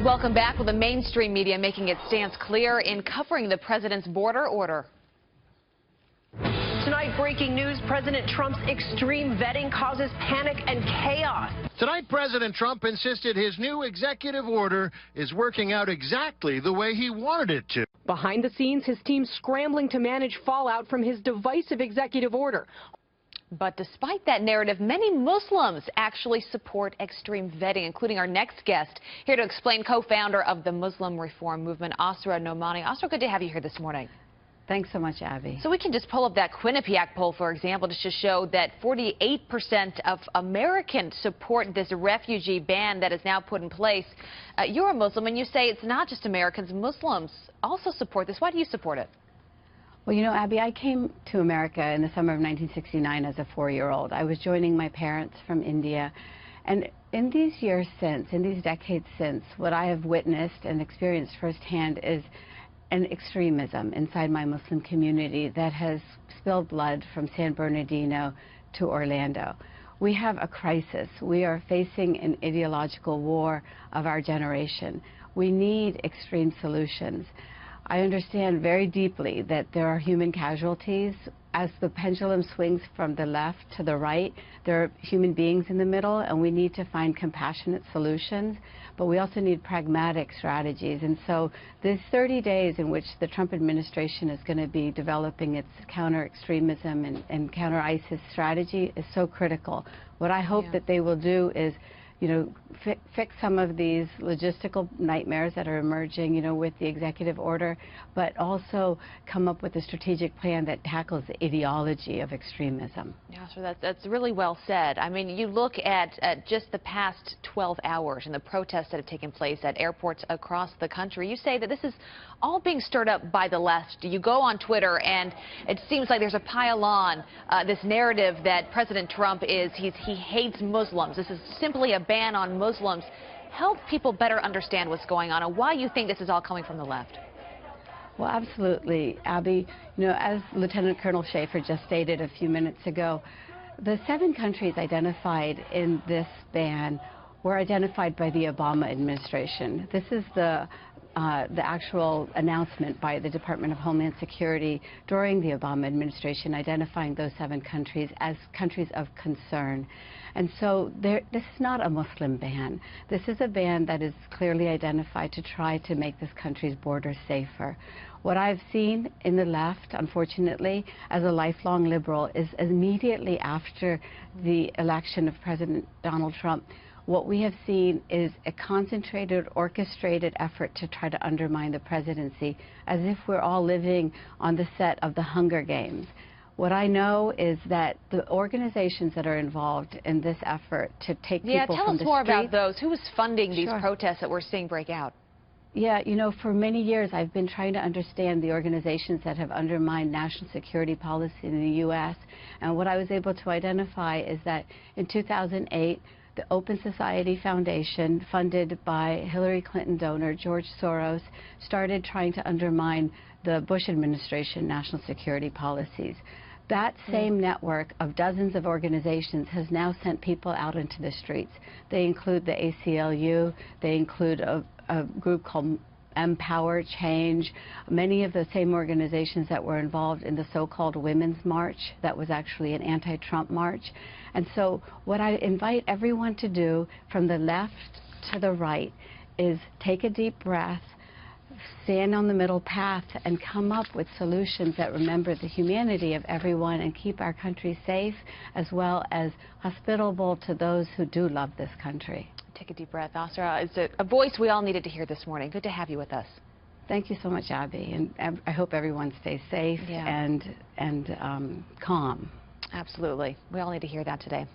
Welcome back. With the mainstream media making its stance clear in covering the president's border order. Tonight, breaking news, President Trump's extreme vetting causes panic and chaos. Tonight, President Trump insisted his new executive order is working out exactly the way he wanted it to. Behind the scenes, his team's scrambling to manage fallout from his divisive executive order. But despite that narrative, many Muslims actually support extreme vetting, including our next guest, here to explain, co-founder of the Muslim Reform Movement, Asra Nomani. Asra, good to have you here this morning. Thanks so much, Abby. So we can just pull up that Quinnipiac poll, for example, to show that 48% of Americans support this refugee ban that is now put in place. You're a Muslim, and you say it's not just Americans. Muslims also support this. Why do you support it? Well, you know, Abby, I came to America in the summer of 1969 as a 4-year-old. I was joining my parents from India. And in these years since, in these decades since, what I have witnessed and experienced firsthand is an extremism inside my Muslim community that has spilled blood from San Bernardino to Orlando. We have a crisis. We are facing an ideological war of our generation. We need extreme solutions. I understand very deeply that there are human casualties. As the pendulum swings from the left to the right, there are human beings in the middle, and we need to find compassionate solutions, but we also need pragmatic strategies. And so this 30 days in which the Trump administration is going to be developing its counter-extremism and counter-ISIS strategy is so critical. What I hope that they will do is, you know, fix some of these logistical nightmares that are emerging, you know, with the executive order, but also come up with a strategic plan that tackles the ideology of extremism. Yeah, so that's really well said. I mean, you look at just the past 12 hours and the protests that have taken place at airports across the country. You say that this is all being stirred up by the left. You go on Twitter, and it seems like there's a pile on this narrative that President Trump he hates Muslims. This is simply a ban on Muslims. Help people better understand what's going on and why you think this is all coming from the left. Well, absolutely, Abby. You know, as Lieutenant Colonel Schaefer just stated a few minutes ago, the 7 countries identified in this ban were identified by the Obama administration. This is the actual announcement by the Department of Homeland Security during the Obama administration, identifying those 7 countries as countries of concern. And so this is not a Muslim ban. This is a ban that is clearly identified to try to make this country's borders safer. What I've seen in the left, unfortunately, as a lifelong liberal, is immediately after the election of President Donald Trump, what we have seen is a concentrated, orchestrated effort to try to undermine the presidency, as if we're all living on the set of the Hunger Games. What I know is that the organizations that are involved in this effort to take people from the streets... Yeah, tell us more about those. Who is funding these protests that we're seeing break out? Yeah, you know, for many years I've been trying to understand the organizations that have undermined national security policy in the U.S. And what I was able to identify is that in 2008, the Open Society Foundation, funded by Hillary Clinton donor George Soros, started trying to undermine the Bush administration national security policies. That same network of dozens of organizations has now sent people out into the streets. They include the ACLU, they include a group called Empower Change, many of the same organizations that were involved in the so-called Women's March that was actually an anti-Trump march. And so what I invite everyone to do from the left to the right is take a deep breath, stand on the middle path, and come up with solutions that remember the humanity of everyone and keep our country safe, as well as hospitable to those who do love this country. Take a deep breath. Asra, it's a voice we all needed to hear this morning. Good to have you with us. Thank you so much, Abby, and I hope everyone stays safe and calm. Absolutely. We all need to hear that today.